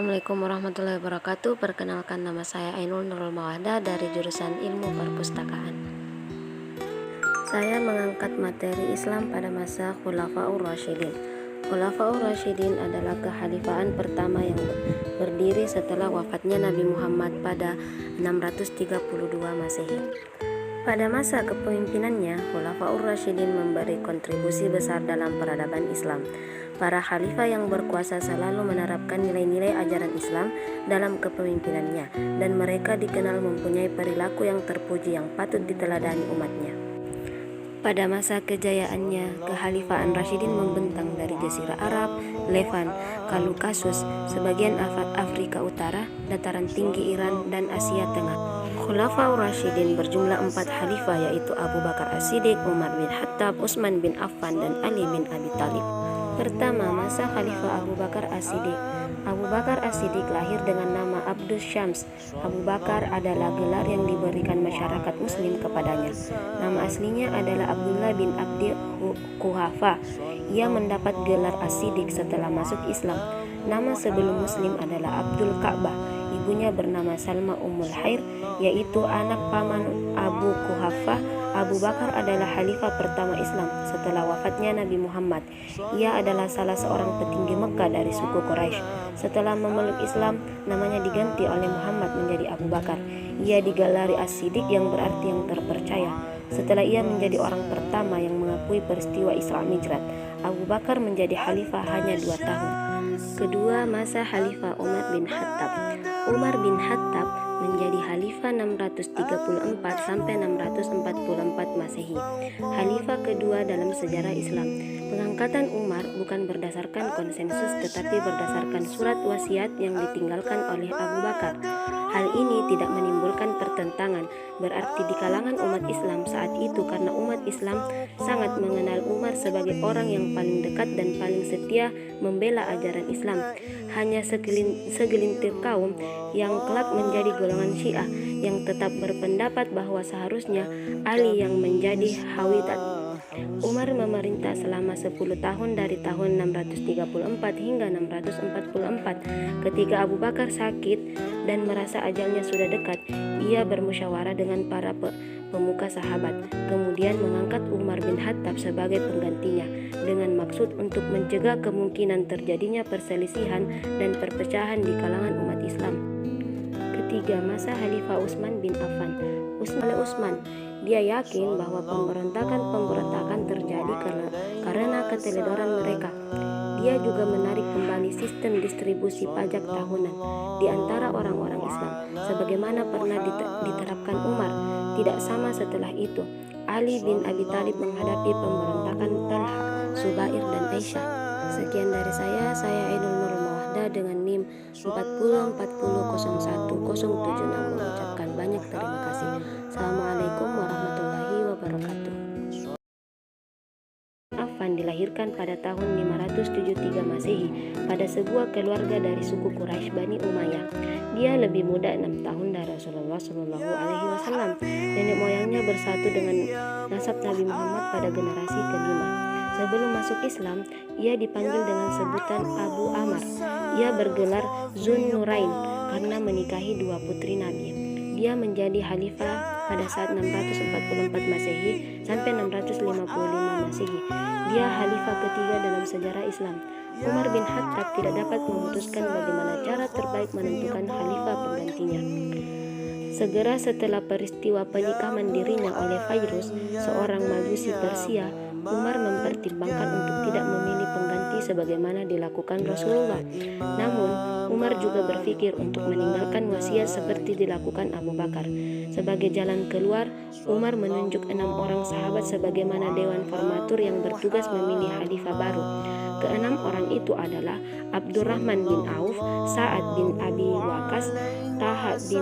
Assalamualaikum warahmatullahi wabarakatuh. Perkenalkan, nama saya Ainul Nurul Mawahdah dari jurusan Ilmu Perpustakaan. Saya mengangkat materi Islam pada masa Khulafaur Rasyidin. Khulafaur Rasyidin adalah kehalifaan pertama yang berdiri setelah wafatnya Nabi Muhammad pada 632 Masehi. Pada masa kepemimpinannya, Khulafaur Rasyidin memberi kontribusi besar dalam peradaban Islam. Para khalifah yang berkuasa selalu menerapkan nilai-nilai ajaran Islam dalam kepemimpinannya, dan mereka dikenal mempunyai perilaku yang terpuji yang patut diteladani umatnya. Pada masa kejayaannya, kehalifaan Rasyidin membentang dari Jazirah Arab, Levan, Kaukasus, sebagian Afrika Utara, dataran tinggi Iran, dan Asia Tengah. Khulafaur Rasyidin berjumlah 4 khalifah, yaitu Abu Bakar As-Siddiq, Umar bin Khattab, Utsman bin Affan, dan Ali bin Abi Thalib. Pertama, masa Khalifah Abu Bakar As-Siddiq. Abu Bakar As-Siddiq lahir dengan nama Abdus Syams. Abu Bakar adalah gelar yang diberikan masyarakat muslim kepadanya. Nama aslinya adalah Abdullah bin Abdi Quhafa. Ia mendapat gelar As-Siddiq setelah masuk Islam. Nama sebelum muslim adalah Abdul Ka'bah. Ibunya bernama Salma Ummul Khair, yaitu anak paman Abu Quhafa. Abu Bakar adalah khalifah pertama Islam setelah wafatnya Nabi Muhammad. Ia adalah salah seorang petinggi Mekah dari suku Quraisy. Setelah memeluk Islam, namanya diganti oleh Muhammad menjadi Abu Bakar. Ia digelari As-Siddiq yang berarti yang terpercaya. Setelah ia menjadi orang pertama yang mengakui peristiwa Isra Mi'raj, Abu Bakar menjadi khalifah hanya 2 tahun. Kedua, masa Khalifah Umar bin Khattab. Umar bin Khattab menjadi khalifah 634 sampai 644 Masehi. Khalifah kedua dalam sejarah Islam. Pengangkatan Umar bukan berdasarkan konsensus tetapi berdasarkan surat wasiat yang ditinggalkan oleh Abu Bakar. Hal ini tidak menimbulkan pertentangan, berarti di kalangan umat Islam saat itu, karena umat Islam sangat mengenal Umar sebagai orang yang paling dekat dan paling setia membela ajaran Islam. Hanya segelintir kaum yang kelak menjadi golongan Syiah yang tetap berpendapat bahwa seharusnya Ali yang menjadi khalifah. Umar memerintah selama 10 tahun dari tahun 634 hingga 644. Ketika Abu Bakar sakit dan merasa ajalnya sudah dekat, ia bermusyawarah dengan para pemuka sahabat, kemudian mengangkat Umar bin Khattab sebagai penggantinya dengan maksud untuk mencegah kemungkinan terjadinya perselisihan dan perpecahan di kalangan umat Islam. Ketiga, masa Khalifah Utsman bin Affan. Utsman, dia yakin bahwa pemberontakan terjadi karena keteledoran mereka. Dia juga menarik kembali sistem distribusi pajak tahunan di antara orang-orang Islam, sebagaimana pernah diterapkan Umar. Tidak sama setelah itu, Ali bin Abi Thalib menghadapi pemberontakan Talha, Zubair, dan Aisyah. Sekian dari saya Ainul Nurul Mawahdah dengan NIM 40400107 mengucapkan banyak terima kasih. Assalamualaikum warahmatullahi wabarakatuh. Affan dilahirkan pada tahun 573 Masehi pada sebuah keluarga dari suku Quraisy Bani Umayyah. Dia lebih muda 6 tahun dari Rasulullah SAW. Nenek moyangnya bersatu dengan nasab Nabi Muhammad pada generasi kelima. Sebelum masuk Islam, ia dipanggil dengan sebutan Abu Amr. Ia bergelar Zun Nurain karena menikahi 2 putri Nabi. Dia menjadi khalifah pada saat 644 Masehi sampai 655 Masehi. Dia khalifah ketiga dalam sejarah Islam. Umar bin Khattab tidak dapat memutuskan bagaimana cara terbaik menentukan khalifah penggantinya. Segera setelah peristiwa penikahan dirinya oleh Fairuz, seorang majusi Persia, Umar mempertimbangkan untuk tidak memilih pengganti sebagaimana dilakukan Rasulullah. Namun, Umar juga berpikir untuk meninggalkan wasiat seperti dilakukan Abu Bakar. Sebagai jalan keluar, Umar menunjuk 6 orang sahabat sebagaimana dewan formatur yang bertugas memilih khalifah baru. Ke-6 orang itu adalah Abdurrahman bin Auf, Sa'ad bin Abi Waqqas, Talha bin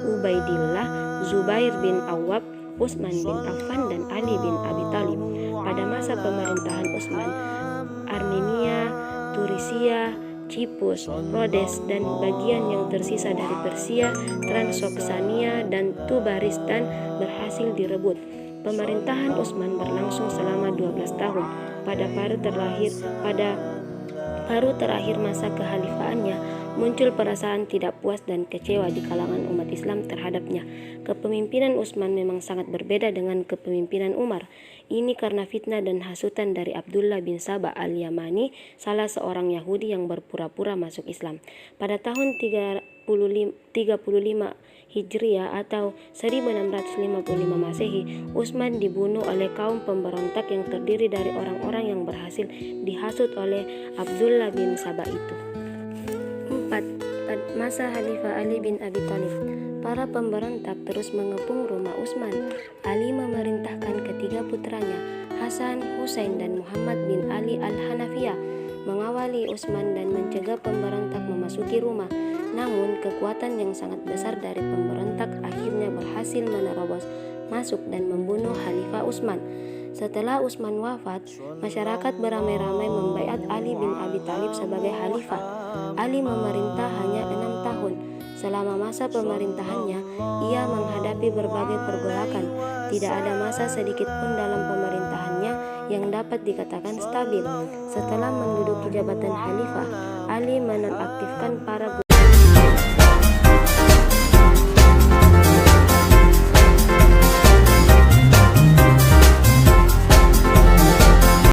Ubaidillah, Zubair bin Awwab, Utsman bin Affan, dan Ali bin Abi Thalib. Pada masa pemerintahan Utsman, Armenia, Tunisia, Cyprus, Rhodes, dan bagian yang tersisa dari Persia, Transoksania, dan Tubaristan berhasil direbut. Pemerintahan Utsman berlangsung selama 12 tahun. Pada paruh terakhir masa kekhalifaannya, Muncul perasaan tidak puas dan kecewa di kalangan umat Islam terhadapnya. Kepemimpinan Utsman memang sangat berbeda dengan kepemimpinan Umar. Ini karena fitnah dan hasutan dari Abdullah bin Sabah al-Yamani, salah seorang Yahudi yang berpura-pura masuk Islam. Pada tahun 35 Hijriah atau 1655 Masehi, Utsman dibunuh oleh kaum pemberontak yang terdiri dari orang-orang yang berhasil dihasut oleh Abdullah bin Sabah itu. 4. Masa Khalifah Ali bin Abi Thalib. Para pemberontak terus mengepung rumah Utsman. Ali memerintahkan ketiga putranya, Hasan, Husain, dan Muhammad bin Ali al-Hanafiyah, mengawali Utsman dan mencegah pemberontak memasuki rumah. Namun, kekuatan yang sangat besar dari pemberontak akhirnya berhasil menerobos masuk dan membunuh Khalifah Utsman. Setelah Utsman wafat, masyarakat beramai-ramai membaiat Ali bin Abi Thalib sebagai khalifah. Ali memerintah hanya 6 tahun. Selama masa pemerintahannya, ia menghadapi berbagai pergolakan. Tidak ada masa sedikit pun dalam pemerintahannya yang dapat dikatakan stabil. Setelah menduduki jabatan khalifah, Ali menonaktifkan para